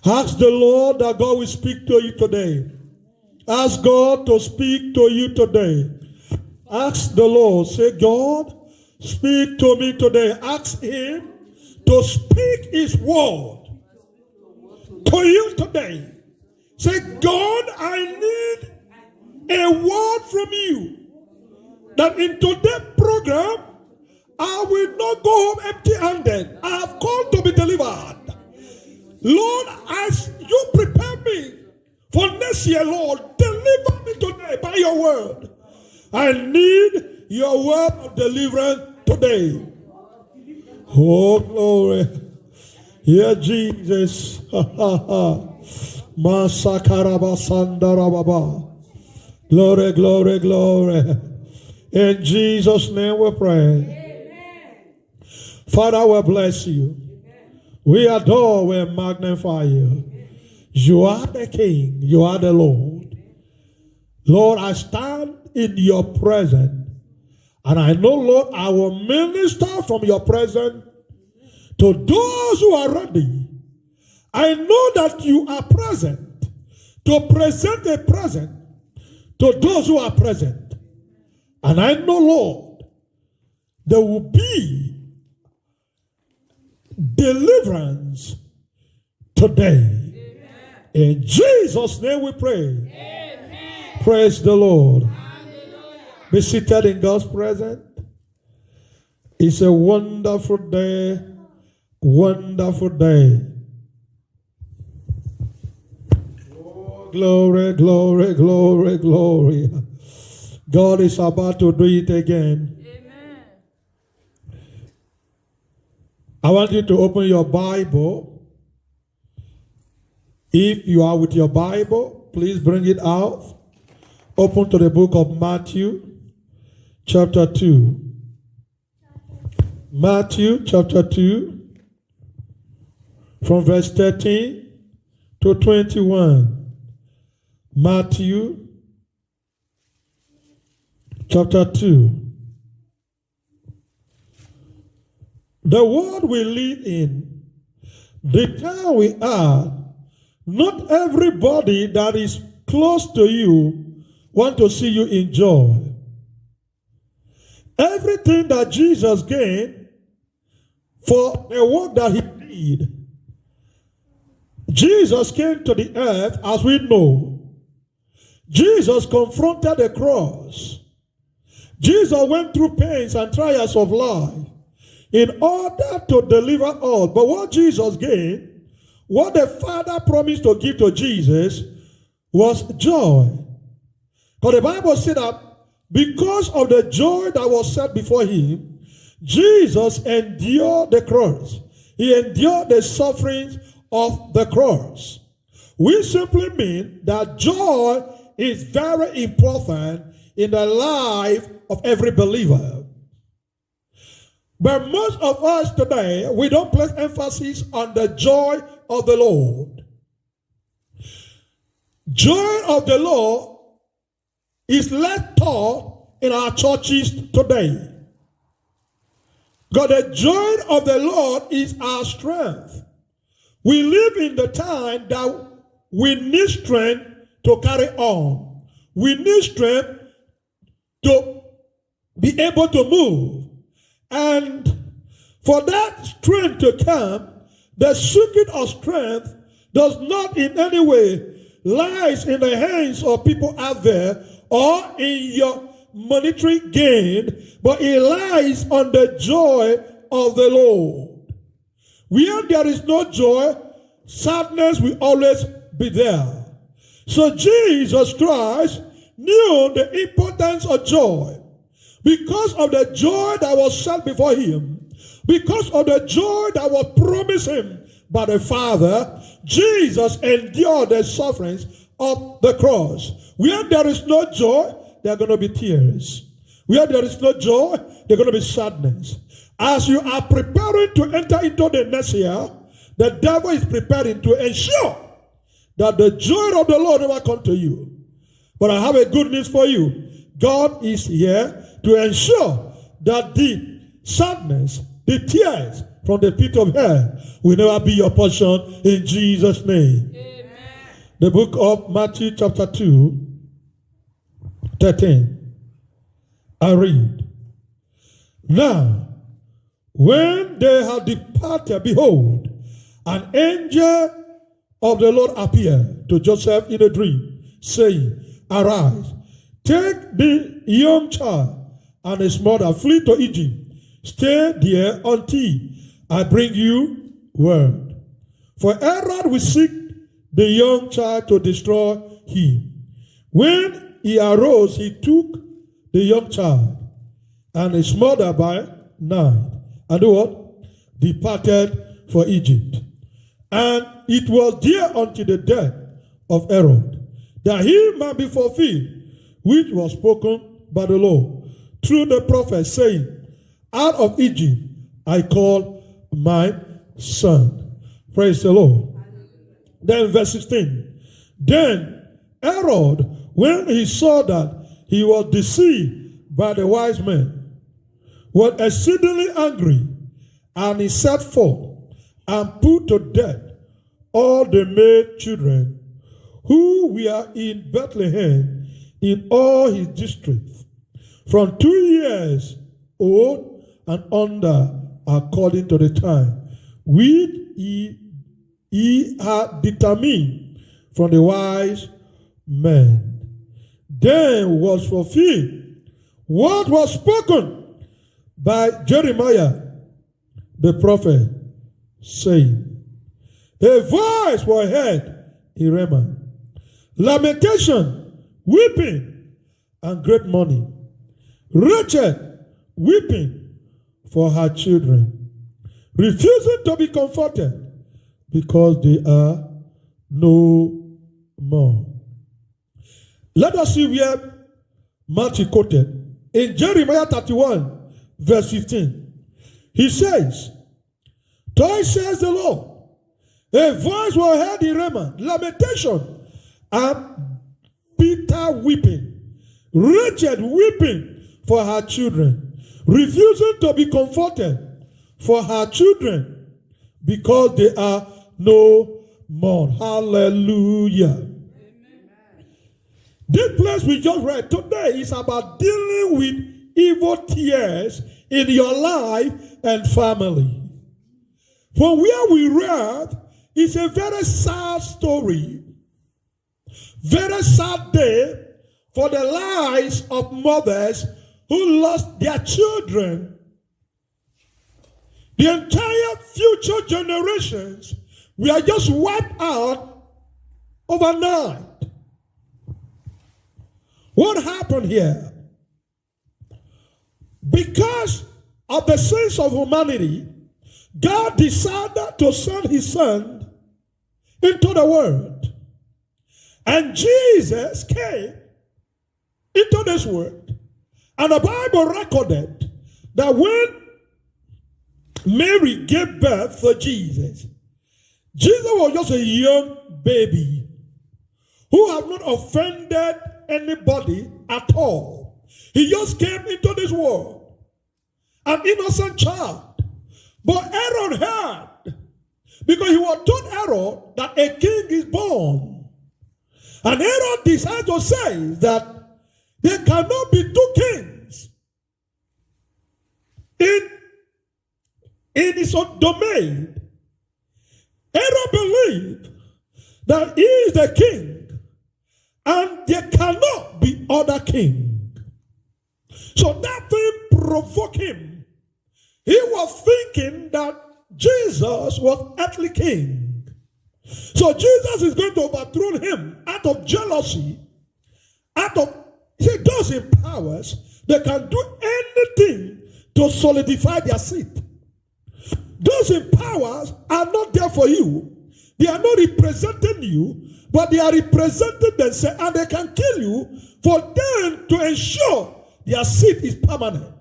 Ask the Lord that God will speak to you today. Ask God to speak to you today. Ask the Lord. Say, God, speak to me today. Ask Him to speak His word to you today. Say, God, I need a word from you. That in today's program, I will not go home empty-handed. I have come to be delivered. Lord, as you prepare me for next year, Lord, deliver me today by your word. I need your word of deliverance today. Oh, glory. Yeah, Jesus. Glory, glory, glory. In Jesus' name we pray. Amen. Father, we bless you. We adore, we magnify you. You are the King. You are the Lord. Lord, I stand in your presence. And I know, Lord, I will minister from your presence to those who are ready. I know that you are present to present a present to those who are present. And I know, Lord, there will be deliverance today. Amen. In Jesus' name we pray. Amen. Praise the Lord. Hallelujah. Be seated in God's presence. It's a wonderful day. Wonderful day. Oh, glory, glory, glory, glory. God is about to do it again. Amen. I want you to open your Bible. If you are with your Bible, please bring it out. Open to the book of Matthew, chapter 2. Matthew, chapter 2, from verse 13 to 21. Matthew, chapter 2. The world we live in, the time we are, not everybody that is close to you want to see you enjoy. Everything that Jesus gained for the work that he did, Jesus came to the earth, as we know. Jesus confronted the cross. Jesus went through pains and trials of life in order to deliver us. But what Jesus gained, what the Father promised to give to Jesus, was joy. Because the Bible said that because of the joy that was set before him, Jesus endured the cross. He endured the sufferings of the cross. We simply mean that joy is very important in the life of every believer. But most of us today, we don't place emphasis on the joy of the Lord. Joy of the Lord is less taught in our churches today. Because the joy of the Lord is our strength. We live in the time that we need strength to carry on. We need strength to be able to move. And for that strength to come, the secret of strength does not in any way lies in the hands of people out there or in your monetary gain, but it lies on the joy of the Lord. Where there is no joy, sadness will always be there. So Jesus Christ knew the importance of joy. Because of the joy that was set before him, because of the joy that was promised him by the Father, Jesus endured the sufferings of the cross. Where there is no joy, there are going to be tears. Where there is no joy, there are going to be sadness. As you are preparing to enter into the next year, the devil is preparing to ensure that the joy of the Lord never come to you. But I have a good news for you. God is here to ensure that the sadness, the tears, from the pit of hell will never be your portion in Jesus' name. Amen. The book of Matthew chapter 2, 13. I read. Now, when they had departed, behold, an angel of the Lord appeared to Joseph in a dream, saying, Arise, take the young child and his mother, flee to Egypt. Stay there until I bring you word. For Herod will seek the young child to destroy him. When he arose, he took the young child and his mother by night, and what? Departed for Egypt. And it was there until the death of Herod, that he might be fulfilled, which was spoken by the Lord through the prophet, saying, Out of Egypt I call my son. Praise the Lord. Then verse 16. Then Herod, when he saw that he was deceived by the wise men, was exceedingly angry, and he set forth and put to death all the male children who were in Bethlehem in all his districts, from 2 years old and under, according to the time which he had determined from the wise men. Then was fulfilled what was spoken by Jeremiah the prophet, saying, A voice was heard in Ramah, lamentation, weeping, and great mourning. Rachel weeping for her children, refusing to be comforted, because they are no more. Let us see where Matthew quoted. In Jeremiah 31, verse 15, he says, Thus says the Lord, a voice was heard in Ramah, lamentation and bitter weeping. Rachel weeping for her children, refusing to be comforted for her children, because they are no more. Hallelujah. Amen. This place we just read today is about dealing with evil tears in your life and family. From where we read, it's a very sad story, very sad day for the lives of mothers who lost their children. The entire future generations were just wiped out overnight. What happened here? Because of the sins of humanity, God decided to send his son into the world. And Jesus came into this world. And the Bible recorded that when Mary gave birth to Jesus, Jesus was just a young baby who had not offended anybody at all. He just came into this world, an innocent child. But Aaron heard, because he was told Aaron that a king is born. And Aaron decided to say that there cannot be two kings in his own domain. Aaron believed that he is the king, and there cannot be other king. So that thing provoked him. He was thinking that Jesus was earthly king. So Jesus is going to overthrow him out of jealousy, see, those in powers, they can do anything to solidify their seat. Those in powers are not there for you. They are not representing you, but they are representing themselves, and they can kill you for them to ensure their seat is permanent.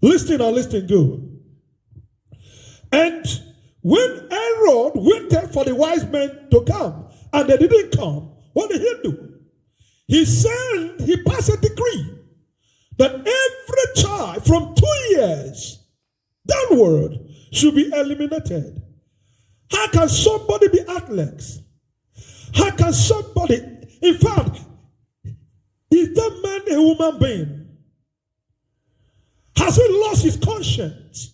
Listen and listen good. And when Aaron waited for the wise men to come, and they didn't come, what did he do? He passed a decree that every child from 2 years downward should be eliminated. How can somebody be athlete? How can somebody, in fact, is that man a human being? Has he lost his conscience?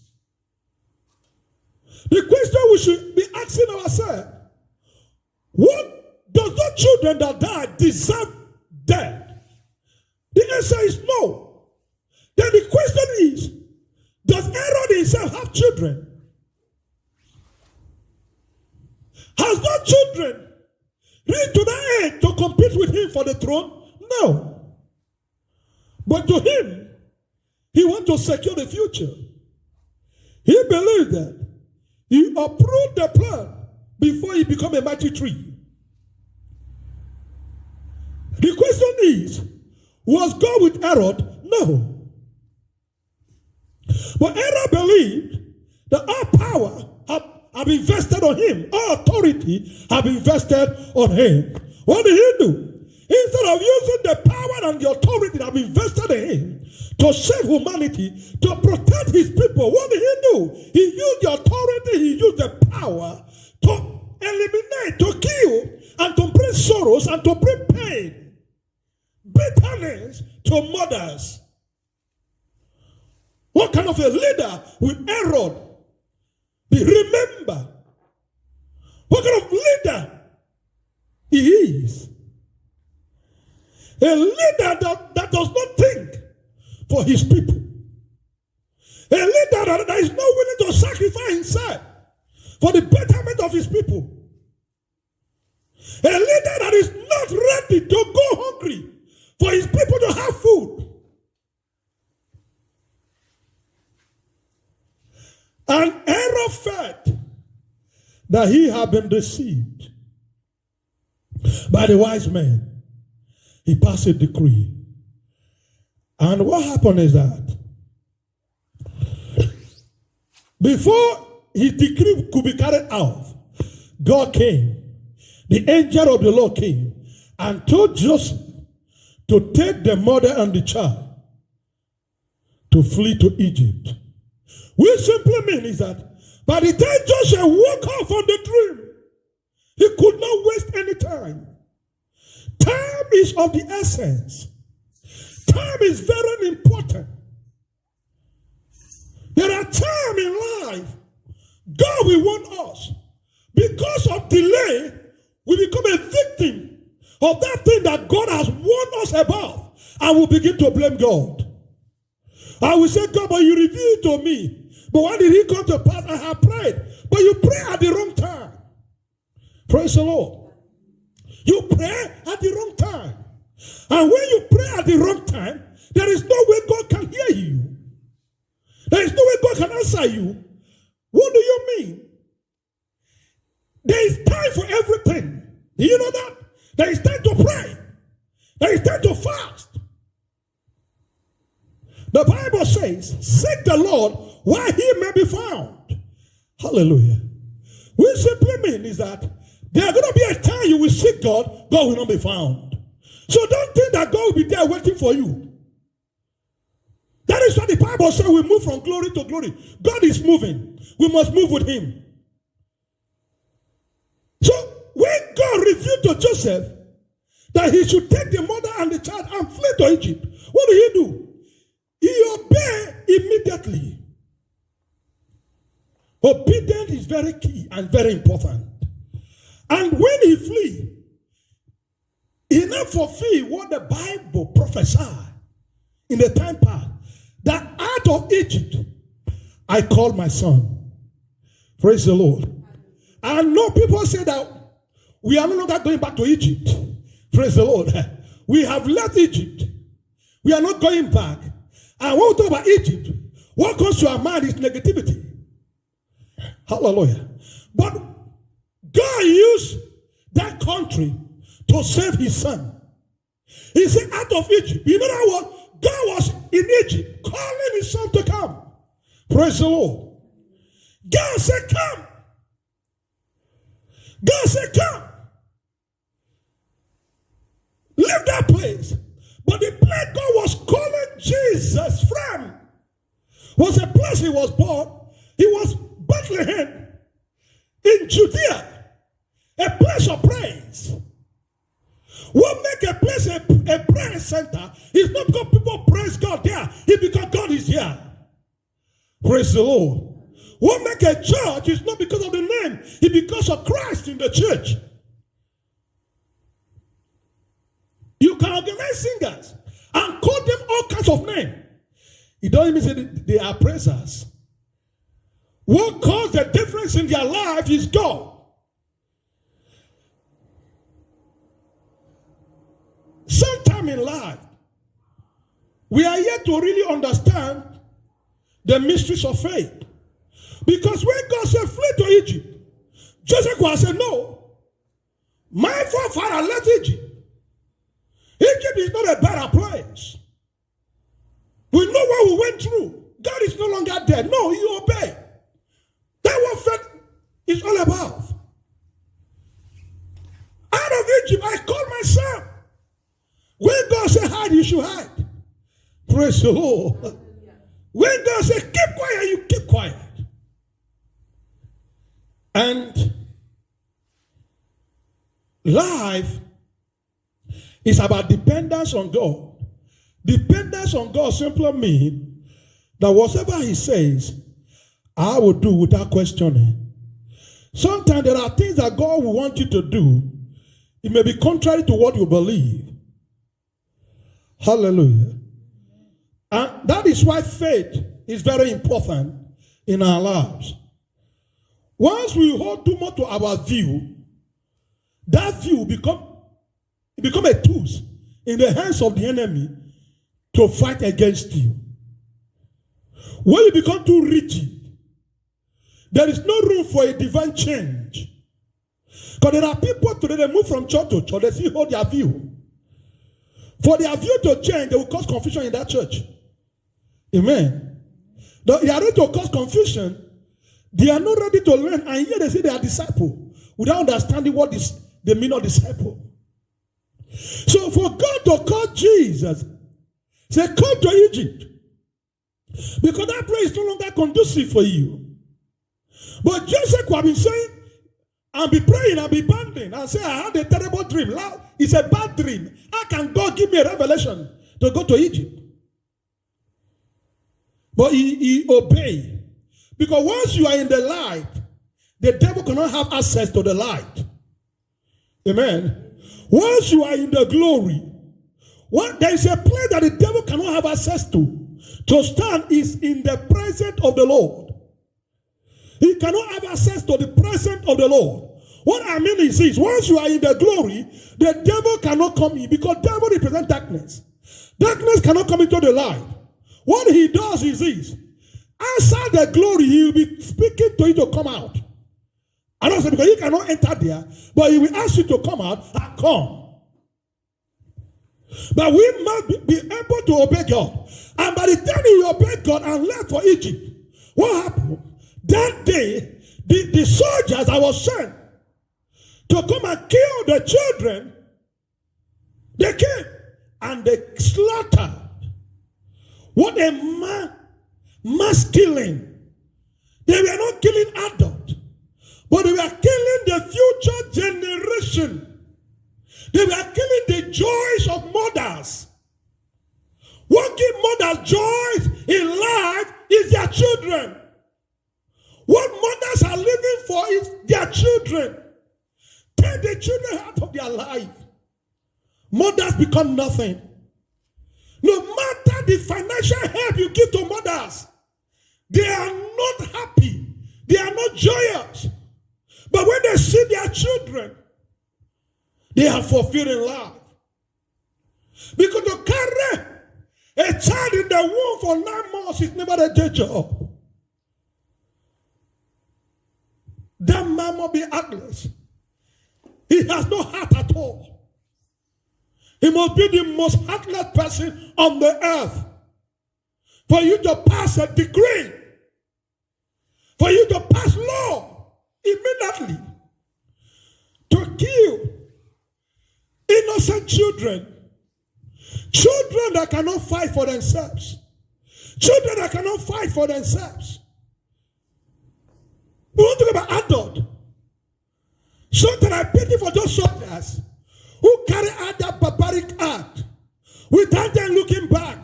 The question we should be asking ourselves, what does the children that died deserve death? The answer is no. Then the question is, does Aaron himself have children? Has no children reached to that age to compete with him for the throne? No. But to him, he wants to secure the future. He believed that he approved the plan before he became a mighty tree. The question is, was God with Aaron? No. But Aaron believed that all power have invested on him. All authority have invested on him. What did he do? Instead of using the power and the authority that have invested in him to save humanity, to protect his people, what did he do? He used the authority, he used the power to eliminate, to kill, and to bring sorrows and to bring pain, bitterness to mothers. What kind of a leader will Aaron be? Remember, what kind of leader he is. A leader that does not think for his people. A leader that is not willing to sacrifice himself for the betterment of his people. A leader that is not ready to go hungry for his people to have food. And Aaron felt that he had been deceived by the wise men. He passed a decree. And what happened is that before his decree could be carried out, God came. The angel of the Lord came and told Joseph to take the mother and the child to flee to Egypt. Which simply means is that by the time Joseph woke up from the dream, he could not waste any time. Time is of the essence. Time is very important. There are times in life God will want us. Because of delay, we become a victim of that thing that God has warned us about, and we begin to blame God. I will say, God, but you revealed it to me. But when did it come to pass? I have prayed. But you pray at the wrong time. Praise the Lord. You pray at the wrong time. And when you pray at the wrong time, there is no way God can hear you. There is no way God can answer you. What do you mean? There is time for everything. Do you know that? There is time to pray. There is time to fast. The Bible says, seek the Lord while he may be found. Hallelujah. Which simply means is that there are going to be a time you will seek God, God will not be found. So don't think that God will be there waiting for you. That is what the Bible says, we move from glory to glory. God is moving. We must move with him. So when God revealed to Joseph that he should take the mother and the child and flee to Egypt, what did he do? He obeyed immediately. Obedience is very key and very important. And when he flee, he not fulfill what the Bible prophesied in the time past, that out of Egypt I called my son. Praise the Lord. I know people say that we are no longer going back to Egypt. Praise the Lord. We have left Egypt. We are not going back. And when we talk about Egypt, what comes to our mind is negativity. Hallelujah. But God used that country to save his son. He said, out of Egypt. You know what? God was in Egypt calling his son to come. Praise the Lord. God said, come. God said, come. Leave that place. But the place God was calling Jesus from was a place he was born. He was Bethlehem in Judea, a place of praise. What make a place a prayer center is not because people praise God there, it's because God is here. Praise the Lord. What make a church is not because of the name, it's because of Christ in the church. You can organize singers and call them all kinds of names. It doesn't mean that they are praisers. What caused the difference in their life is God. Sometime in life, we are yet to really understand the mysteries of faith. Because when God said, flee to Egypt, Joseph was said, no. My forefather left Egypt. Egypt is not a better place. We know what we went through. God is no longer dead. No, you obey. That's what faith is all about. Out of Egypt, I called my son. When God said hide, you should hide. Praise the Lord. When God said keep quiet, you keep quiet. And life is about dependence on God. Dependence on God simply means that whatever He says, I will do without questioning. Sometimes there are things that God will want you to do. It may be contrary to what you believe. Hallelujah. And that is why faith is very important in our lives. Once we hold too much to our view, that view become a tool in the hands of the enemy to fight against you. When you become too rigid, there is no room for a divine change. Because there are people today, they move from church to church, they still hold their view. For their view to change, they will cause confusion in that church. Amen. They are ready to cause confusion. They are not ready to learn, and yet they say they are disciples without understanding what is the meaning of disciple. So for God to call Jesus, say, come to Egypt. Because that place is no longer conducive for you. But Joseph would have been saying, I'll be praying, I'll be banding, and say, I had a terrible dream. It's a bad dream. How can God give me a revelation to go to Egypt? But he obeyed. Because once you are in the light, the devil cannot have access to the light. Amen. Once you are in the glory, there is a place that the devil cannot have access to. To stand is in the presence of the Lord. He cannot have access to the presence of the Lord. What I mean is this: once you are in the glory, the devil cannot come in, because devil represents darkness. Darkness cannot come into the light. What he does is this: outside the glory, he will be speaking to you to come out. I don't say because you cannot enter there, but he will ask you to come out and come. But we must be able to obey God. And by the time you obey God and left for Egypt, what happened? That day, the soldiers that was sent to come and kill the children, they came and they slaughtered. What a mass killing. They were not killing adults, but they were killing the future generation. They were killing the joys of mothers. What gives mothers joy in life is their children. What mothers are living for is their children. Take the children out of their life. Mothers become nothing. No matter the financial help you give to mothers, they are not happy. They are not joyous. But when they see their children, they are fulfilling life. Because to carry a child in the womb for 9 months is never a day job. That man must be heartless. He has no heart at all. He must be the most heartless person on the earth. For you to pass a decree, for you to pass law immediately to kill innocent children, children that cannot fight for themselves, children that cannot fight for themselves. We want to talk about adult. Something I pity for those soldiers who carry out that barbaric act without them looking back.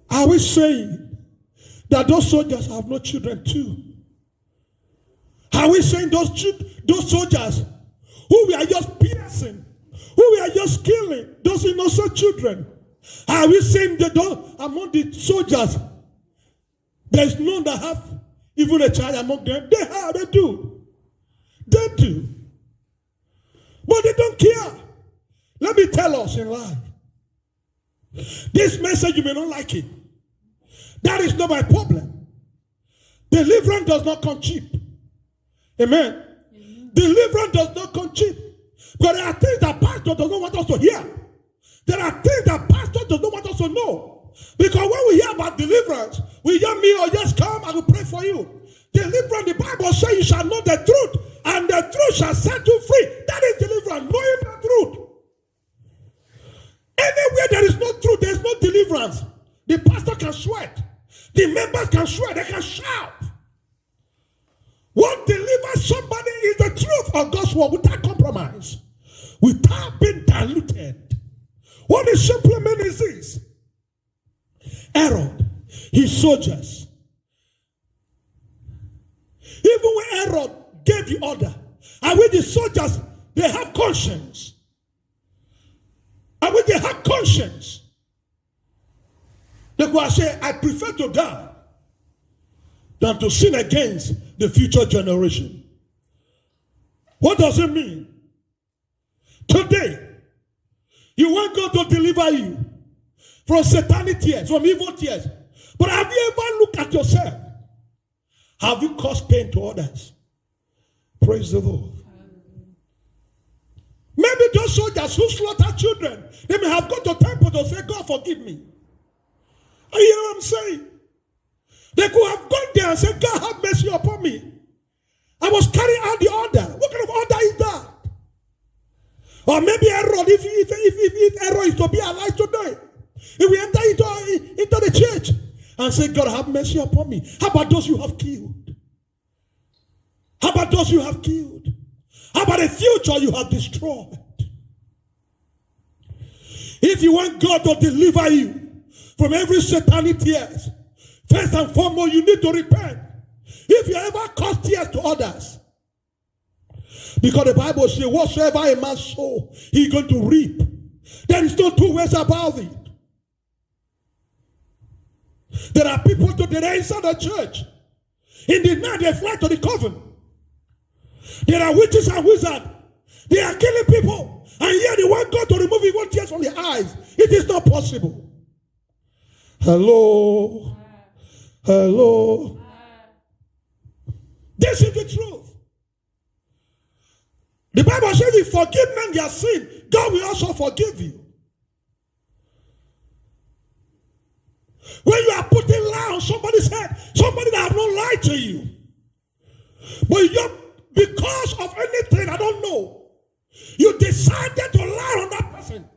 Are we saying that those soldiers have no children too? Are we saying those soldiers who we are just piercing, who we are just killing, those innocent children? Are we saying that among the soldiers, there's none that have even a child among them? They do. They do. But they don't care. Let me tell us in life. This message, you may not like it. That is not my problem. Deliverance does not come cheap. Amen. Deliverance does not come cheap. But there are things that pastor does not want us to hear. There are things that pastor does not want us to know. Because when we hear about deliverance, we hear me or just come and we pray for you. Deliverance, the Bible says you shall know the truth, and the truth shall set you free. That is deliverance, knowing the truth. Anywhere there is no truth, there is no deliverance. The pastor can sweat. The members can sweat. They can shout. What delivers somebody is the truth of God's word without compromise, without being diluted. What it simply means is this. Herod, his soldiers, even when Herod gave the order, and with the soldiers, they have conscience. And when they have conscience, they go and say, I prefer to die than to sin against the future generation. What does it mean? Today, you want God to deliver you from satanic tears, from evil tears. But have you ever looked at yourself? Have you caused pain to others? Praise the Lord. Maybe those soldiers who slaughter children, they may have gone to temple to say, God forgive me. You hear what I'm saying? They could have gone there and said, God have mercy upon me. I was carrying out the order. What kind of order is that? Or maybe Herod, if Herod is to be alive today, he will enter into the church and say, God have mercy upon me. How about those you have killed? How about those you have killed? How about the future you have destroyed? If you want God to deliver you from every satanic tears, first and foremost, you need to repent. If you ever cause tears to others, because the Bible says, whatsoever a man sow, he's going to reap. There is no two ways about it. There are people today inside the church. In the night, they fly to the coven. There are witches and wizards. They are killing people. And yet they want God to remove evil tears from their eyes. It is not possible. Hello. Hello. This is the truth. The Bible says if you forgive men their sin, God will also forgive you. When you are putting lie on somebody's head, somebody that have not lied to you, but because of anything, I don't know, you decided to lie on that person,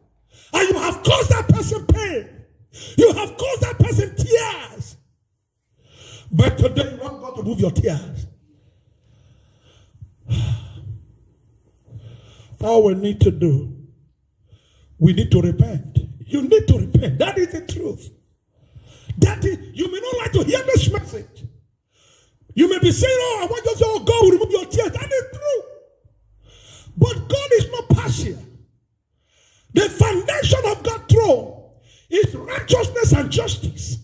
and you have caused that person pain. You have caused that person tears. But today you want God to move your tears. All we need to do, we need to repent. You need to repent. That is the truth. That is, you may not like to hear this message. You may be saying, oh, I want you to say, oh, God will remove your tears. That is true. But God is not partial. The foundation of God's throne is righteousness and justice.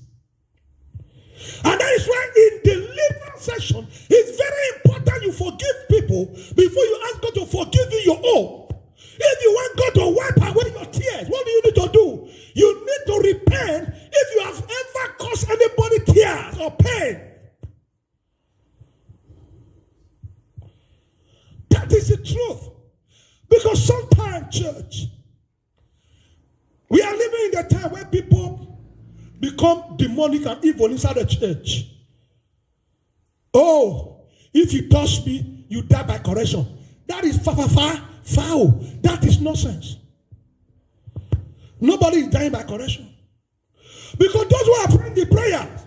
And that is why in the deliverance session, it's very important you forgive people before you ask God to forgive you your own. If you want God to wipe away your tears, what do you need to do? You need to repent if you have ever caused anybody tears or pain. That is the truth. Because sometimes, church, we are living in the time where people become demonic and evil inside the church. Oh, if you touch me, you die by correction. That is foul. That is nonsense. Nobody is dying by correction. Because those who are praying the prayers,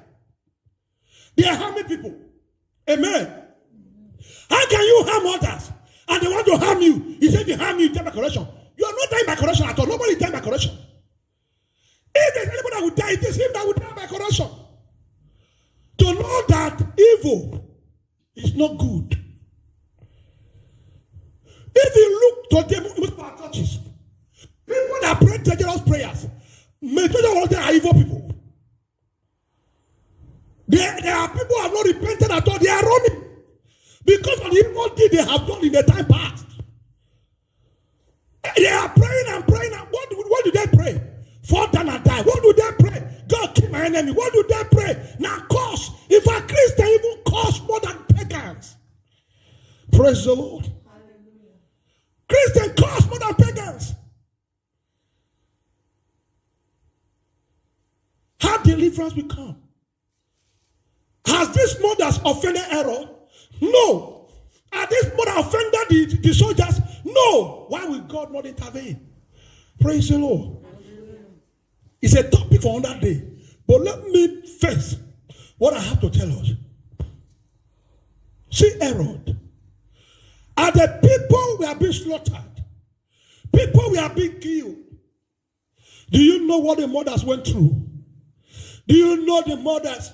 They are harming people. Amen. How can you harm others and they want to harm you? He said they harm you, die by correction. You are not dying by correction at all. Nobody is dying by correction. If there's anybody that would die, it is him that would die by correction. To know that evil is not good. If you look today with our churches, people that pray dangerous prayers, majority of them are evil people. There are people who have not repented at all. They are running because of the evil deed they have done in the time past. They are praying and praying. And what do they pray? Fall down and die. What do they pray? God kill my enemy. What do they pray? Now curse. If a Christian even curse more than pagans. Praise the Lord. Hallelujah. Christian curse more than pagans. How deliverance will come? Has this mothers offended error? No. Has this mother offended the soldiers? No. Why will God not intervene? Praise the Lord. It's a topic for another day. But let me face what I have to tell us. See, Herod, are the people we are being slaughtered, people we are being killed. Do you know what the mothers went through? Do you know the mothers?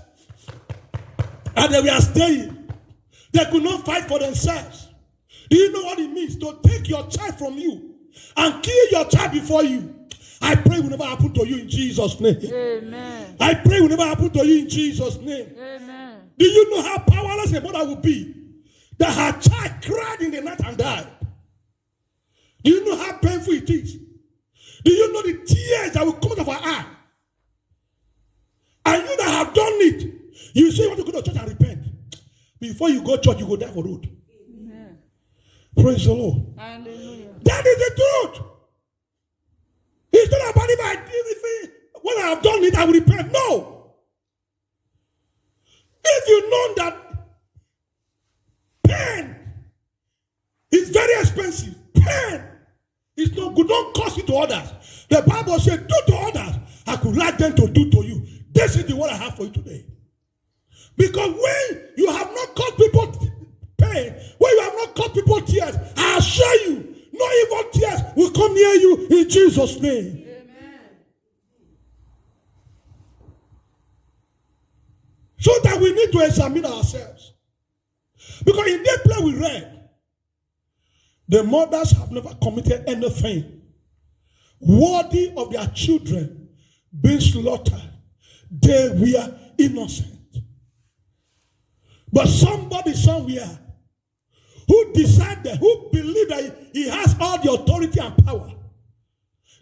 And they were staying. They could not fight for themselves. Do you know what it means to take your child from you and kill your child before you? I pray will never happen to you in Jesus' name. Amen. I pray will never happen to you in Jesus' name. Amen. Do you know how powerless a mother would be? That her child cried in the night and died. Do you know how painful it is? Do you know the tears that will come out of her eye? And you that have done it, you say you want to go to church and repent. Before you go to church, you go die for road. Amen. Praise the Lord. Hallelujah. That is the truth. It's not about if when I have done it, I will repent. No. If you know that pain is very expensive, pain is not good. Don't cause it to others. The Bible says, do to others, I could like them to do to you. This is the word I have for you today. Because when you have not caused people pain, when you have not caused people tears, I assure you, no evil tears will come near you in Jesus' name. Amen. So that we need to examine ourselves. Because in that place we read, the mothers have never committed anything worthy of their children being slaughtered. They were innocent. But somebody somewhere who decided, who believed that he has all the authority and power,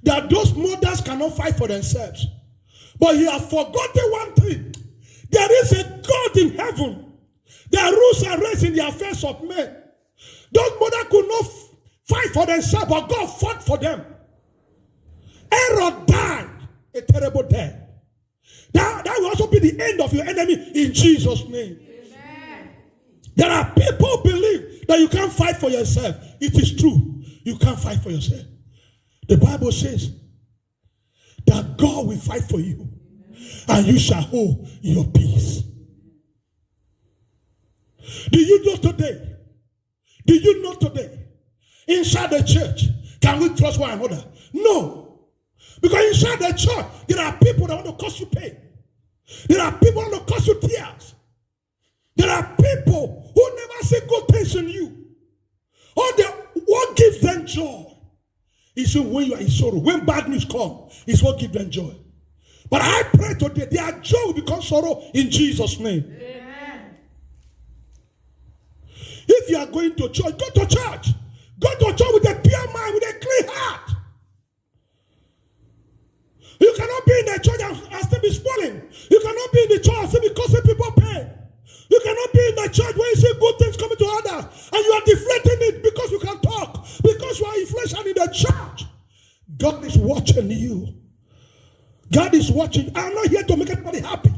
that those mothers cannot fight for themselves. But he has forgotten one thing. There is a God in heaven that rules and reigns in the affairs of men. Those mothers could not fight for themselves, but God fought for them. Herod died a terrible death. That will also be the end of your enemy in Jesus' name. Amen. There are people who believe that you can't fight for yourself. It is true. You can't fight for yourself. The Bible says that God will fight for you and you shall hold your peace. Do you know today? Do you know today? Inside the church, can we trust one another? No. Because inside the church, there are people that want to cause you pain. There are people that want to cause you tears. There are people who never see good things in you. What gives them joy is when you are in sorrow. When bad news comes, it's what gives them joy. But I pray today, their joy will become sorrow in Jesus' name. Amen. If you are going to church, go to church. Go to church with a pure mind, with a clean heart. You cannot be in the church and still be spoiling. You cannot be in the church and still be causing people pain. You cannot be in the church where you see good things coming to others and you are deflating it because you can talk, because you are inflation in the church. God is watching you. God is watching. I'm not here to make anybody happy.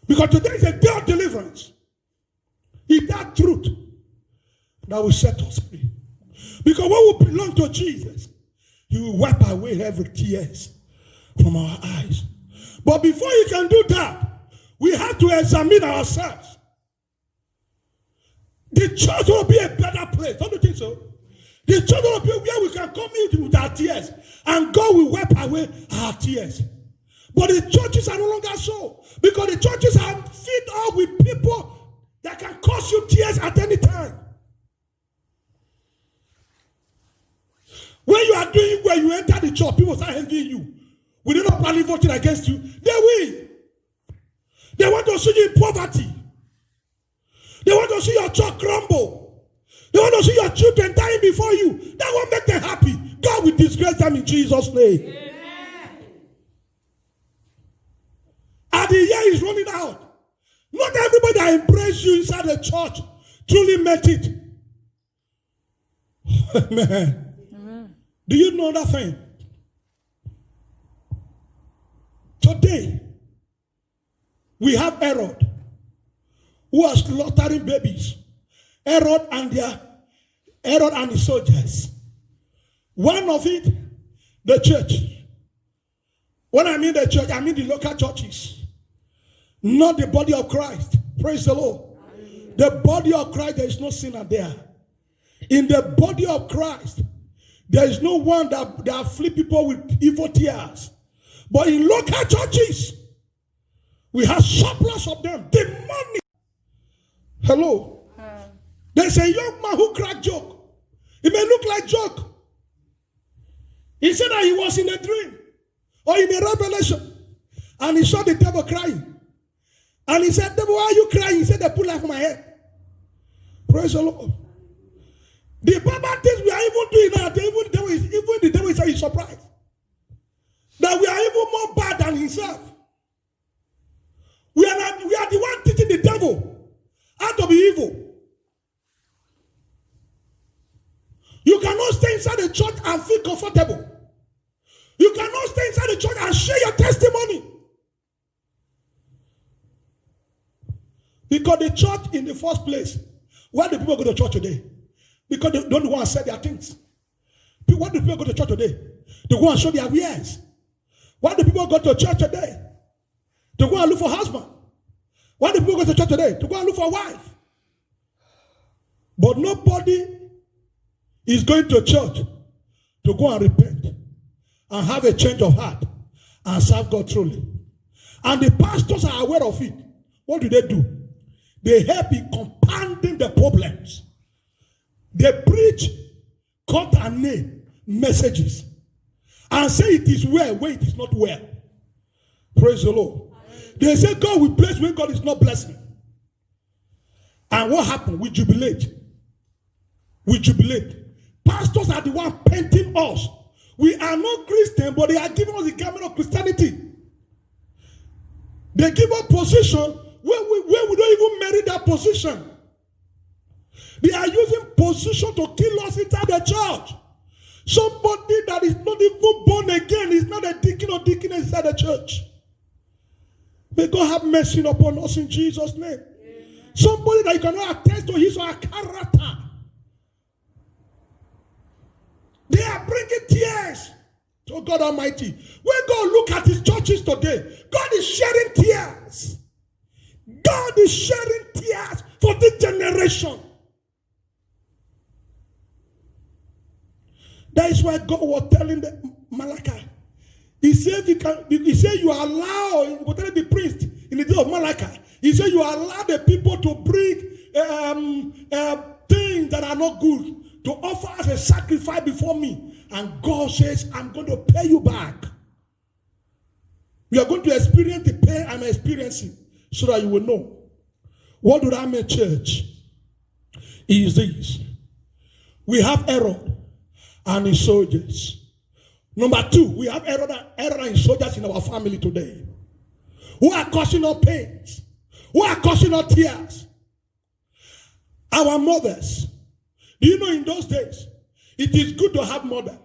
Because today is a day of deliverance. It's that truth that will set us free. Because when we belong to Jesus, He will wipe away every tears from our eyes. But before He can do that, We have to examine ourselves. The church will be a better place. Don't you think so? The church will be where we can come in with our tears, and God will wipe away our tears. But the churches are no longer so, because the churches are filled up with people that can cause you tears at any time. When you are doing well, you enter the church, people start envying you. Will they not probably voting against you? They will. They want to see you in poverty. They want to see your church crumble. They want to see your children dying before you. That won't make them happy. God will disgrace them in Jesus' name. Amen. And the year is running out. Not everybody that embraced you inside the church truly meant it. Amen. Do you know that thing? Today, we have Herod, who are slaughtering babies. Herod and his soldiers. One of it, the church. When I mean the church, I mean the local churches. Not the body of Christ. Praise the Lord. The body of Christ, there is no sinner there. In the body of Christ, there is no one that afflict people with evil tears. But in local churches, we have surplus of them. The money. Hello. There's a young man who cracked joke. It may look like joke. He said that he was in a dream or in a revelation, and he saw the devil crying. And he said, "Devil, why are you crying?" He said, "They put life on my head." Praise the Lord. The Bible things we are even doing now, even the devil is surprised that we are even more bad than himself. We are the one teaching the devil how to be evil. You cannot stay inside the church and feel comfortable. You cannot stay inside the church and share your testimony. Because the church in the first place, why do people go to church today? Because they don't want to say their things. Why do people go to church today? They want to show their wares. Why do people go to church today? To go and look for a husband. Why do people go to church today? To go and look for a wife. But nobody is going to church to go and repent and have a change of heart and serve God truly. And the pastors are aware of it. What do? They help in compounding the problems. They preach cut and nail messages and say it is well when it is not well. Praise the Lord. They say God will bless when God is not blessing. And what happened? We jubilate. We jubilate. Pastors are the one painting us. We are not Christian, but they are giving us the garment of Christianity. They give us position where we don't even merit that position. They are using position to kill us inside the church. Somebody that is not even born again is not a deacon or deaconess inside the church. May God have mercy upon us in Jesus' name. Amen. Somebody that you cannot attest to his or her character. They are bringing tears to God Almighty. When God look at his churches today, God is shedding tears. God is shedding tears for this generation. That is why God was telling Malachi. He said you allow, he was telling the priest in the day of Malachi. He said you allow the people to bring things that are not good to offer as a sacrifice before me. And God says, I'm going to pay you back. You are going to experience the pain I'm experiencing so that you will know. What do I mean, church? Is this. We have Herod and his soldiers. Number two, we have Herod and his soldiers in our family today. Who are causing us pains. Who are causing us tears. Our mothers. Do you know in those days, it is good to have mother.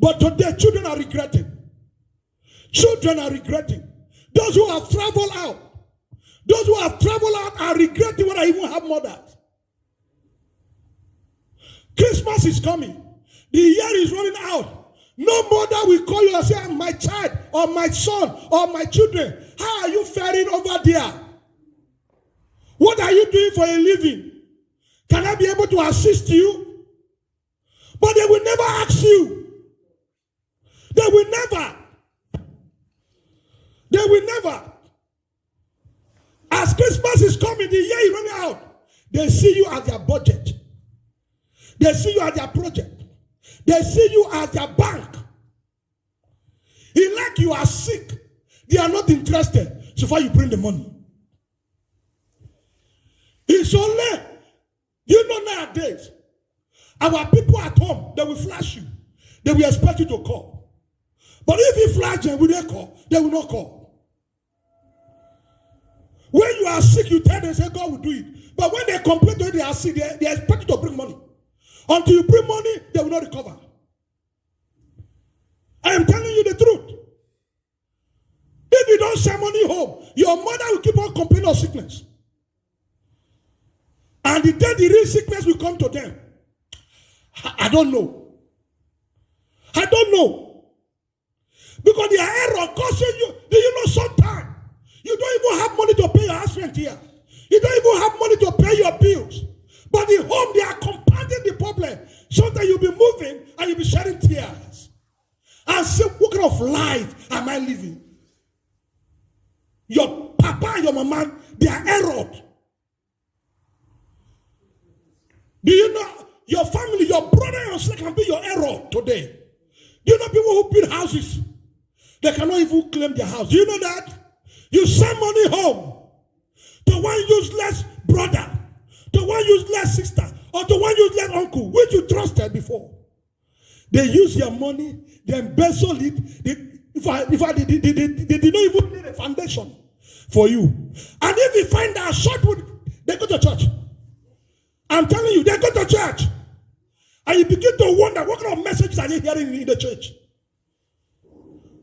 But today, children are regretting. Children are regretting. Those who have traveled out. Those who have traveled out are regretting when I even have mothers. Christmas is coming. The year is running out. No mother will call you and say, my child or my son or my children, how are you faring over there? What are you doing for a living? Can I be able to assist you? But they will never ask you. They will never. They will never. As Christmas is coming, the year is running out, they see you as their budget. They see you as their project. They see you as their bank. It's like you are sick. They are not interested so far you bring the money. It's only, you know, nowadays, our people at home, they will flash you. They will expect you to call. But if you flash them, will they call? They will not call. When you are sick, you tell them, say, God will do it. But when they complain to you, they are sick, they expect you to bring money. Until you bring money, they will not recover. I am telling you the truth. If you don't send money home, your mother will keep on complaining of sickness. And the day the real sickness will come to them, I don't know. I don't know. Because their error causing you, do you know sometimes you don't even have money to pay your house rent here. You don't even have money to pay your bills. But the home, they are compounding the problem. Sometimes you'll be moving and you'll be shedding tears. And say, what kind of life am I living? Your papa and your mama, they are errored. Do you know your family, your brother and your sister can be your error today? Do you know people who build houses? They cannot even claim their house. Do you know that? You send money home to one useless brother, to one useless sister, or to one useless uncle, which you trusted before. They use your money, they embezzle it. They did not even lay a foundation for you. And if you find that short wood, they go to church. I'm telling you, they go to church. And you begin to wonder, what kind of messages are you hearing in the church?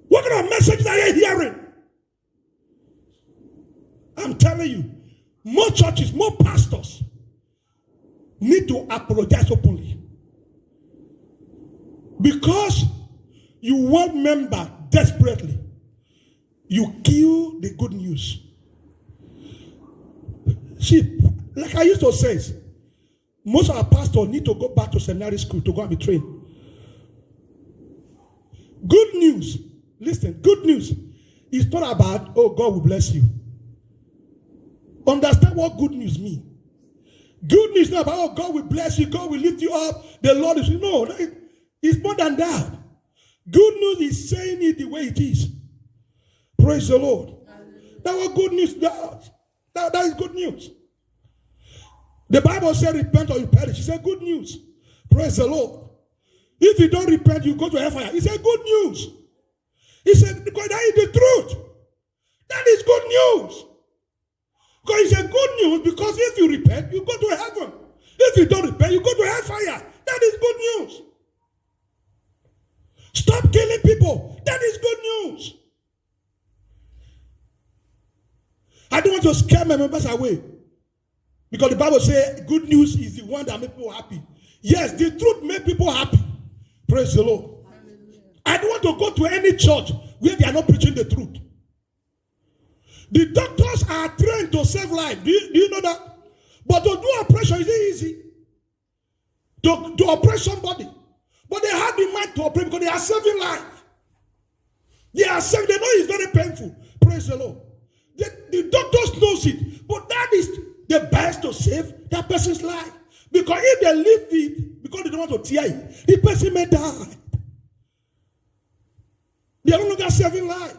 What kind of messages are you hearing? I'm telling you, more churches, more pastors need to apologize openly. Because you want member desperately, you kill the good news. See, like I used to say, most of our pastors need to go back to seminary school to go and be trained. Good news, listen, good news is not about, oh, God will bless you. Understand what good news means. Good news is not about, oh, God will bless you, God will lift you up, the Lord is, no, it's more than that. Good news is saying it the way it is. Praise the Lord. That's what good news does. That is good news. The Bible said, repent or you perish. He said, good news. Praise the Lord. If you don't repent, you go to hellfire. He said, good news. He said, because that is the truth. That is good news. Because he said, good news, because if you repent, you go to heaven. If you don't repent, you go to hellfire. That is good news. Stop killing people. That is good news. I don't want to scare my members away. Because the Bible says good news is the one that makes people happy. Yes, the truth makes people happy. Praise the Lord. Hallelujah. I don't want to go to any church where they are not preaching the truth. The doctors are trained to save life. Do you know that? But to do operation is easy. To operate somebody. But they have the mind to operate because they are saving life. They are saving. They know it's very painful. Praise the Lord. The doctors knows it. But that is the best to save that person's life. Because if they leave it, because they don't want to tear it, the person may die. They are no longer saving life.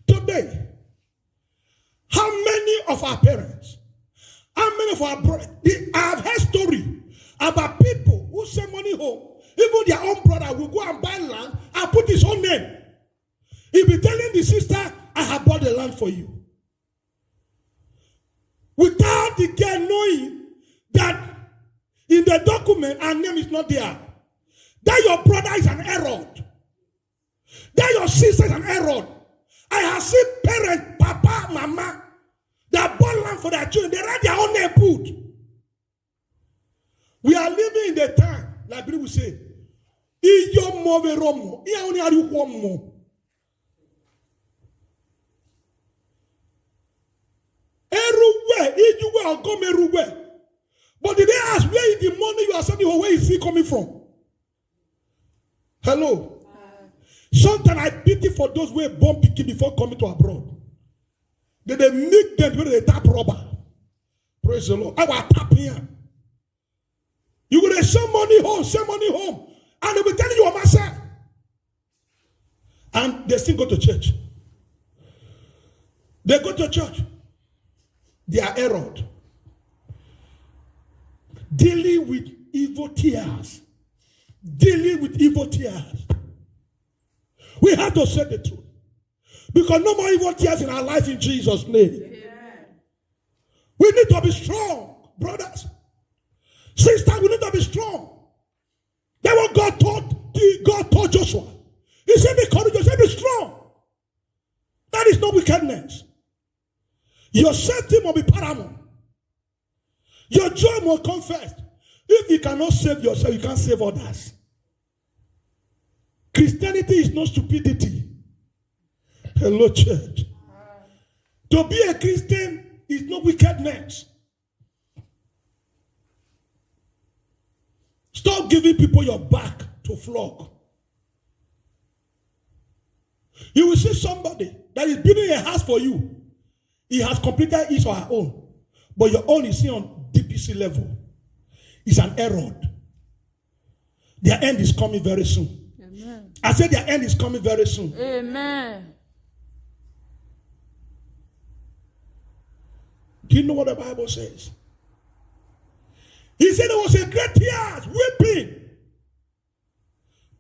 Today, how many of our parents, how many of our brothers, I have heard story about people who send money home, even their own brother will go and buy land and put his own name. He'll be telling the sister, I have bought the land for you. Without the girl knowing that in the document her name is not there. That your brother is an error. That your sister is an error. I have seen parents, papa, mama, that bought land for their children. They write their own name put. We are living in the time, like people say, you where or go meru where. But did they ask where is the money you are sending or where is it coming from? Hello. Sometimes I pity for those who are born pikin before coming to abroad. They make them when they tap rubber. Praise the Lord. I will tap here. You will send money home, and they will tell you your master. And they still go to church. They go to church. They are error. Dealing with evil tears. Dealing with evil tears. We have to say the truth. Because no more evil tears in our life in Jesus' name. Amen. We need to be strong, brothers. Sisters, we need to be strong. That's what God told Joshua. He said, be courageous, be strong. That is no wickedness. Your safety must be paramount. Your joy must come first. If you cannot save yourself, you can't save others. Christianity is not stupidity. Hello, church. To be a Christian is not wickedness. Stop giving people your back to flog. You will see somebody that is building a house for you. He has completed his or her own. But your own is still on DPC level. It's an error. Their end is coming very soon. Amen. I said their end is coming very soon. Amen. Do you know what the Bible says? He said there was a great tears, weeping.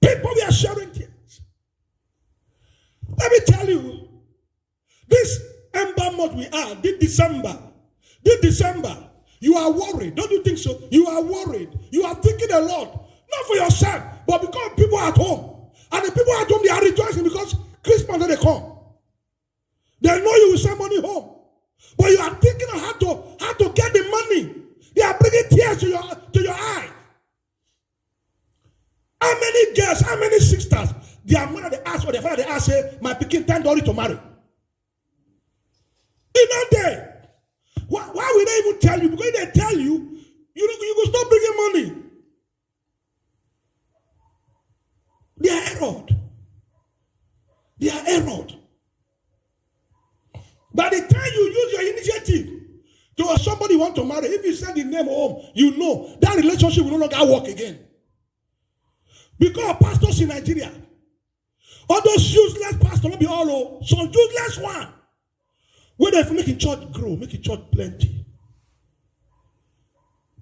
People were sharing tears. Let me tell you, this ember month we are, this December, you are worried. Don't you think so? You are worried. You are thinking a lot. Not for yourself, but because people are at home. And the people at home, they are rejoicing because Christmas they come. They know you will send money home. But you are thinking of how to get the money. They are bringing tears to your eye. How many girls, how many sisters, their mother they ask or their father they ask, say, my pikin $10 to marry. You know they. Why will they even tell you? Because they tell you, you go stop bringing money. They are errored. They are errored. By the time you use your initiative to somebody you want to marry, if you send the name home, you know that relationship will no longer work again. Because pastors in Nigeria, all those useless pastors will be all over. So useless one. When they make a church grow, make a church plenty.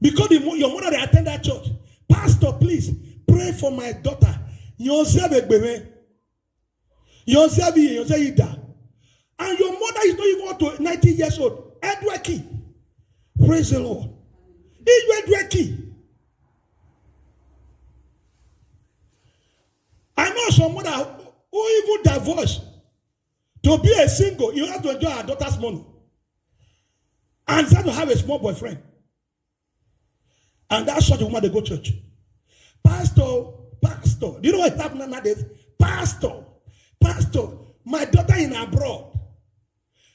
Because your mother they attend that church. Pastor, please pray for my daughter. And your mother is not even up to 90 years old. Edweki. Praise the Lord. Edweki. I know some mother who even divorced. To be a single, you have to enjoy her daughter's money. And start to have a small boyfriend. And that's such a woman they go to church. Pastor. Do you know what's happening nowadays? Pastor, my daughter in abroad.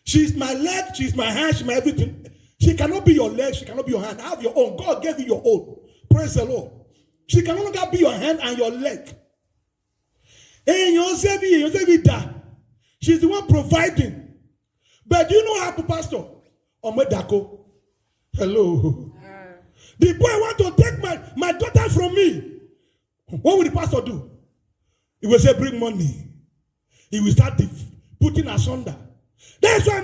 She's my leg, she's my hand, she's my everything. She cannot be your leg, she cannot be your hand. Have your own. God gave you your own. Praise the Lord. She can no longer be your hand and your leg. She's the one providing. But do you know how to pastor? Omedako. Hello. The boy want to take my daughter from me. What will the pastor do? He will say, bring money. He will start putting asunder. That's why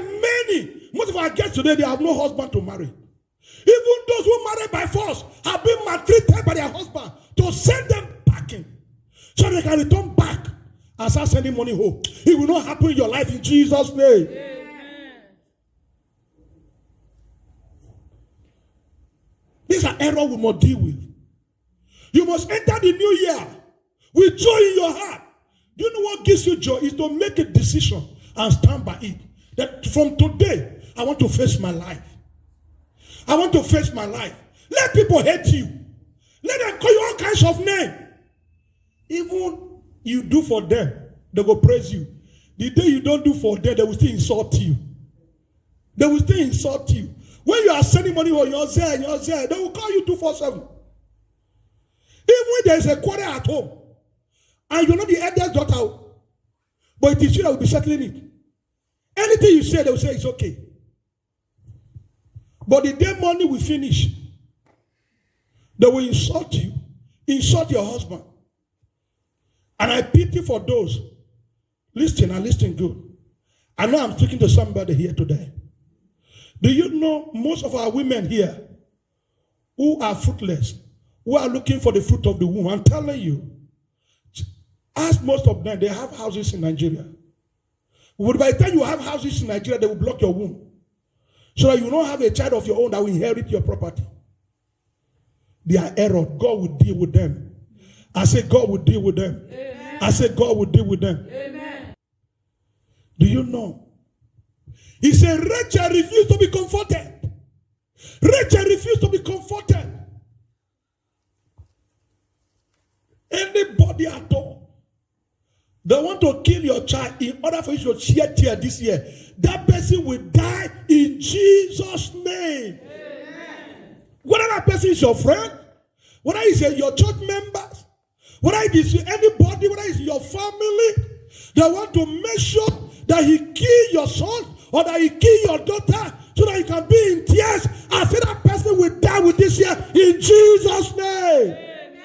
most of our guests today, they have no husband to marry. Even those who marry by force have been maltreated by their husband to send them packing so they can return back and start sending money home. It will not happen in your life in Jesus' name. Amen. These are errors we must deal with. You must enter the new year with joy in your heart. Do you know what gives you joy? Is to make a decision and stand by it. That from today, I want to face my life. I want to face my life. Let people hate you. Let them call you all kinds of names. Even you do for them, they will praise you. The day you don't do for them, they will still insult you. They will still insult you. When you are sending money home, you're there, they will call you 247. Even when there is a quarrel at home, and you're not the eldest daughter, but it is you that will be settling it. Anything you say, they will say it's okay. But the day money will finish, they will insult you, insult your husband. And I pity for those. Listen and listen good. I know I'm speaking to somebody here today. Do you know most of our women here who are fruitless, who are looking for the fruit of the womb? I'm telling you, ask most of them, they have houses in Nigeria. But by the time you have houses in Nigeria, they will block your womb. So that you don't have a child of your own that will inherit your property. They are error. God will deal with them. I say God will deal with them. Amen. I say God will deal with them. Amen. Do you know? He said Rachel refused to be comforted. Rachel refused to be comforted. Anybody at all, they want to kill your child in order for you to shed tears this year. That person will die in Jesus' name. Amen. Whether that person is your friend, whether it's your church members, whether it is anybody, whether it's your family, they want to make sure that he kill your son or that he kill your daughter so that you can be in tears. I say that person will die with this year in Jesus' name. Amen.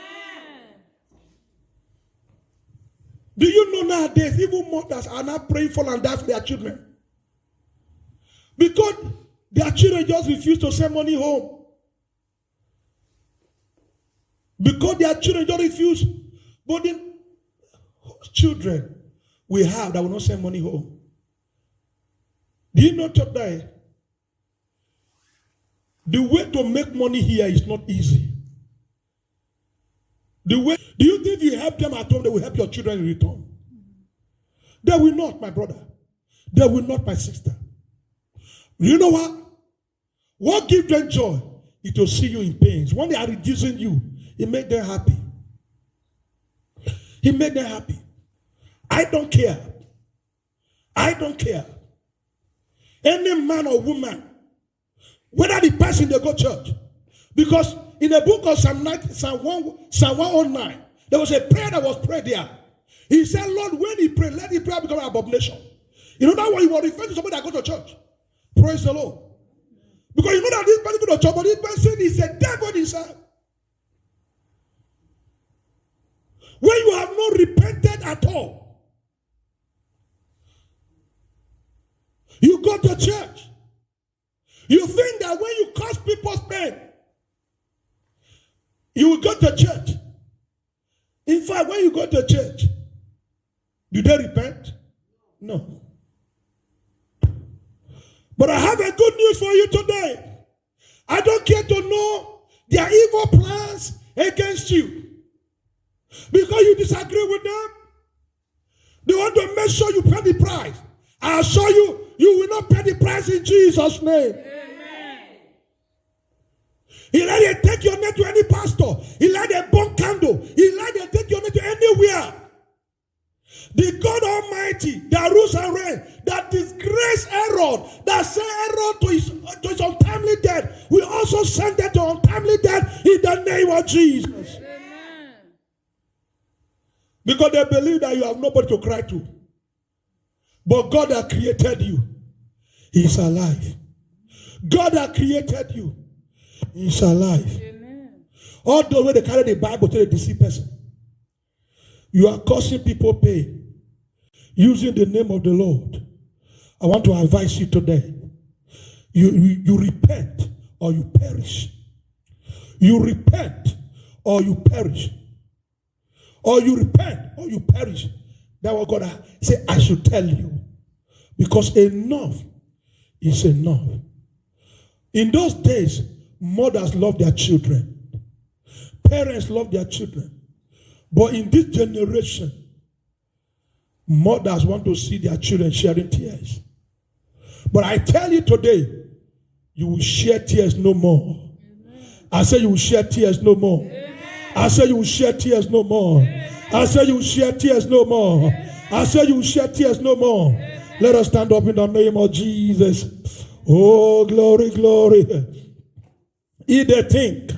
Do you know nowadays even mothers are not praying for and die for their children? Because their children just refuse to send money home. Because their children just refuse. But then children we have that will not send money home. Do you know today? The way to make money here is not easy. Do you think if you help them at home, they will help your children in return? They will not, my brother. They will not, my sister. You know what? What gives them joy is to see you in pains. When they are reducing you, it makes them happy. It makes them happy. I don't care. I don't care. Any man or woman, whether the person they go church, because in the book of Psalm 109, there was a prayer that was prayed there. He said, Lord, when he prayed, let the prayer become an abomination. You know that what he was referring to somebody that go to church. Praise the Lord. Because you know that this person go to church, but this person is a devil himself. When you have not repented at all, you go to church. You think that when you cause people's pain, you will go to church. In fact, when you go to church, do they repent? No. But I have a good news for you today. I don't care to know their evil plans against you. Because you disagree with them, they want to make sure you pay the price. I assure you, you will not pay the price in Jesus' name. Amen. He let you take your name to any pastor. He let them burn candle. He let them take your name to anywhere. The God Almighty that rules and reigns, that disgrace Aaron, that sent Aaron to his untimely death, will also send them to untimely death in the name of Jesus. Amen. Because they believe that you have nobody to cry to. But God that created you, He is alive. God that created you, He is alive. Amen. All those way they carry the Bible to the deceived person. You are causing people pain using the name of the Lord. I want to advise you today. You repent or you perish. You repent or you perish. Or you repent or you perish. That's what God said, I should tell you. Because enough is enough. In those days, mothers love their children. Parents love their children. But in this generation, mothers want to see their children shedding tears. But I tell you today, you will shed tears no more. Amen. I say you will shed tears no more. Amen. I say you will shed tears no more. Amen. I say you will shed tears no more. Amen. I say you will shed tears no more. Amen. Let us stand up in the name of Jesus. Oh, glory, glory. If they think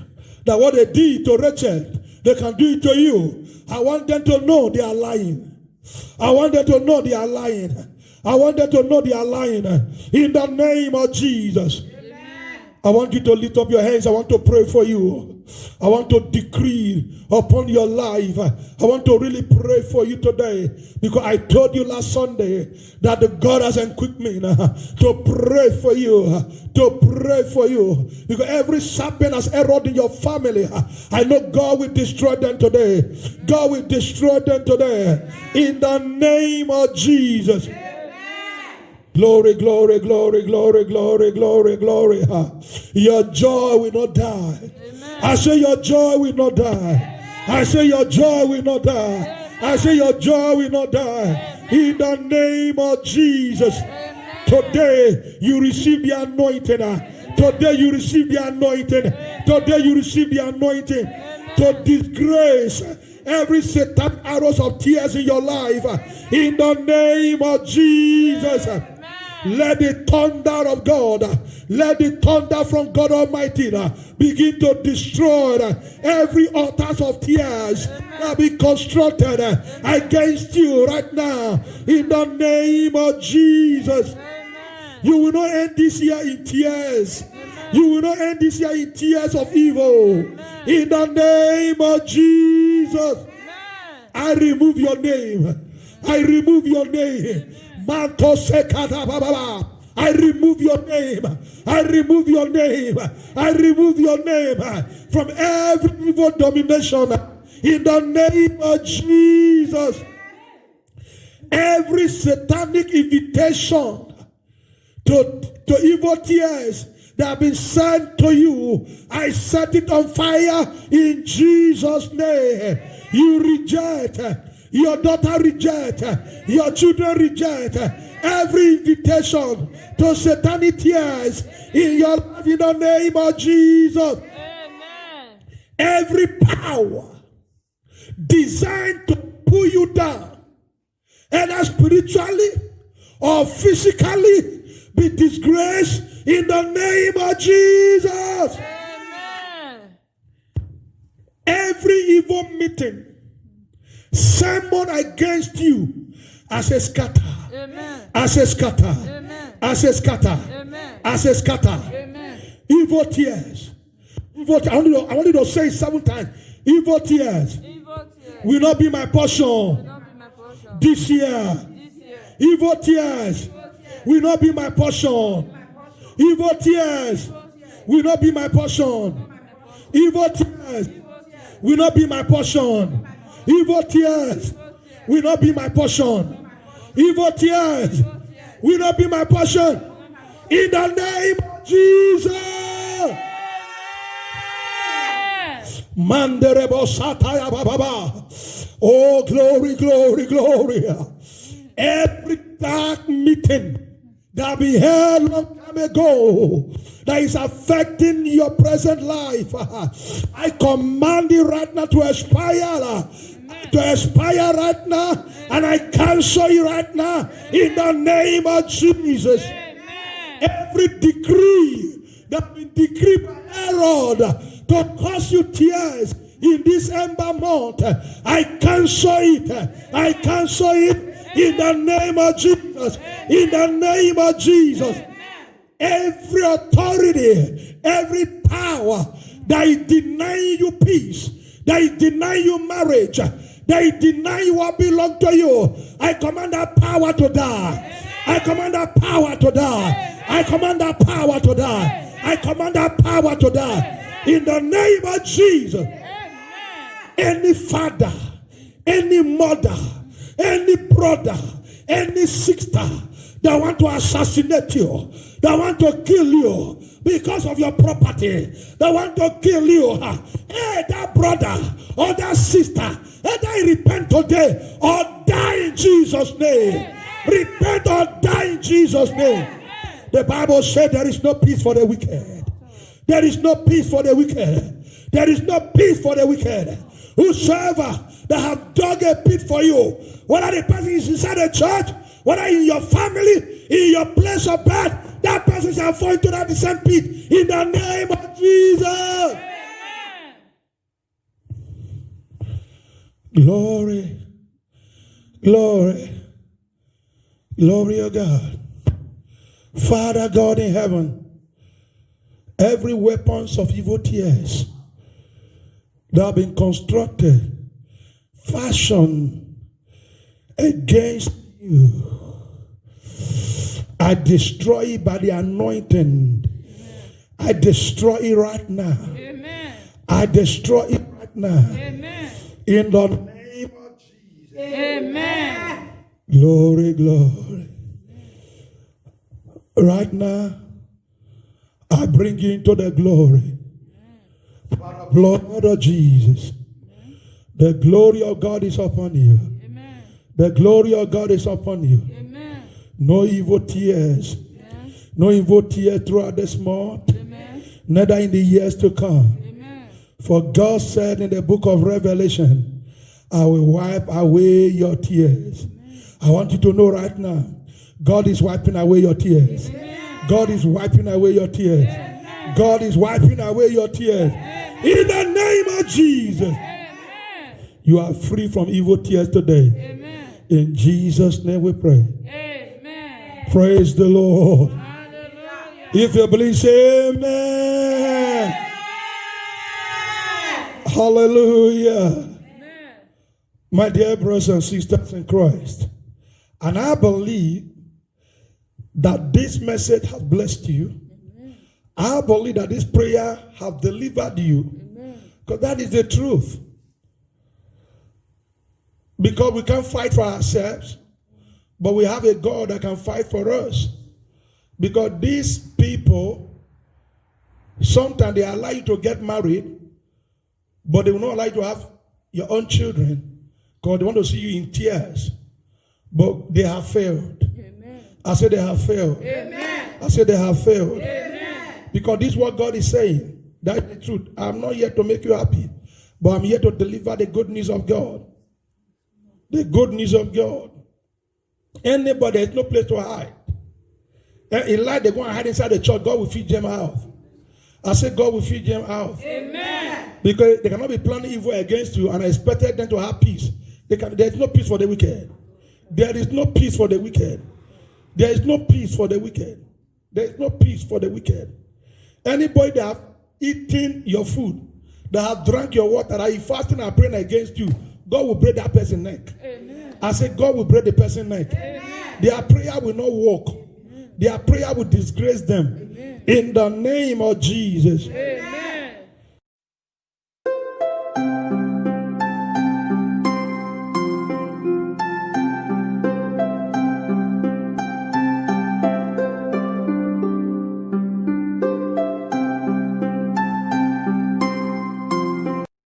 that what they did to Rachel, they can do it to you, I want them to know they are lying. I want them to know they are lying. I want them to know they are lying. In the name of Jesus. Amen. I want you to lift up your hands. I want to pray for you. I want to decree upon your life. I want to really pray for you today, because I told you last Sunday that the God has equipped me to pray for you, because every serpent has erred in your family. I know God will destroy them today. God will destroy them today in the name of Jesus. Glory, glory, glory, glory, glory, glory, glory. Your joy will not die. Amen. I say your joy will not die. Amen. I say your joy will not die. Amen. I say your joy will not die. Amen. In the name of Jesus. Amen. Today you receive the anointing. Today you receive the anointing. Today you receive the anointing to disgrace every satanic arrows of tears in your life. In the name of Jesus. Let the thunder of God, let the thunder from God Almighty begin to destroy every altars of tears that be constructed against you right now. In the name of Jesus. You will not end this year in tears. You will not end this year in tears of evil. In the name of Jesus. I remove your name. I remove your name. I remove your name. I remove your name. I remove your name from every evil domination in the name of Jesus. Every satanic invitation to evil tears that have been sent to you, I set it on fire in Jesus' name. You reject. Your daughter reject, your children reject every invitation to satanic tears in your life in the name of Jesus. Amen. Every power designed to pull you down, either spiritually or physically, be disgraced in the name of Jesus. Amen. Every evil meeting, sermon against you, as a scatter. Amen. As a scatter. Amen. As a scatter. Amen. As a scatter. Amen. Evil tears. Evil tears. I want you to say it 7 times. Evil tears. Evil tears will not be my portion. This year. Evil tears will not be my portion. Evil tears will not be my portion. Evil tears will not be my portion. Evil tears will not be my portion. Evil tears will not be my portion. In the name of Jesus. Manderebo sataya bababa. Oh, glory, glory, glory. Every dark meeting that we held long time ago that is affecting your present life, I command it right now to expire. To expire right now, and I cancel you right now in the name of Jesus. Amen. Every decree that been decreed by Herod to cause you tears in this ember month, I cancel it. I cancel it in the name of Jesus. In the name of Jesus. Every authority, every power that is denying you peace, that is denying you marriage, they deny what belongs to you, I command that power to die. I command that power to die. I command that power to die. I command that power to die. In the name of Jesus. Any father, any mother, any brother, any sister that want to assassinate you, that want to kill you because of your property, that want to kill you, hey, that brother or that sister, either repent today or die in Jesus' name. Amen. Repent or die in Jesus' name. Amen. The Bible said there is no peace for the wicked. There is no peace for the wicked. There is no peace for the wicked. Whosoever that have dug a pit for you, whether the person is inside the church, whether in your family, in your place of birth, that person shall fall into that descent pit in the name of Jesus. Glory, glory, glory of God. Father God in heaven, every weapons of evil tears that have been constructed, fashioned against you, I destroy it by the anointing. I destroy it right now. Amen. I destroy it right now. Amen. In the name of Jesus. Amen. Glory, glory. Right now, I bring you into the glory. By the blood of Jesus. The glory of God is upon you. Amen. The glory of God is upon you. Amen. No evil tears. Yes. No evil tears throughout this month. Amen. Neither in the years to come. Amen. For God said in the book of Revelation, I will wipe away your tears. Amen. I want you to know right now, God is wiping away your tears. Amen. God is wiping away your tears. Amen. God is wiping away your tears. Amen. In the name of Jesus. Amen. You are free from evil tears today. Amen. In Jesus' name we pray. Amen. Praise the Lord. Hallelujah. If you believe, say amen. Hallelujah. Amen. My dear brothers and sisters in Christ, and I believe that this message has blessed you. Amen. I believe that this prayer has delivered you. Because that is the truth. Because we can't fight for ourselves, but we have a God that can fight for us. Because these people, sometimes they allow you to get married, but they will not allow you to have your own children because they want to see you in tears. But they have failed. Amen. I said they have failed. Amen. I said they have failed. Amen. Because this is what God is saying. That is the truth. I'm not here to make you happy, but I'm here to deliver the good news of God. The good news of God. Anybody, there's no place to hide. In life, they go and hide inside the church. God will feed them out. I said God will feed them out. Amen. Because they cannot be planning evil against you and expected them to have peace. There's no peace for the wicked. There is no peace for the wicked. There is no peace for the wicked. There is no peace for the wicked. Anybody that have eaten your food, that have drank your water, that is fasting and praying against you, God will break that person's neck. Amen. I said God will break the person's neck. Amen. Their prayer will not work. Amen. Their prayer will disgrace them. Amen. In the name of Jesus. Amen.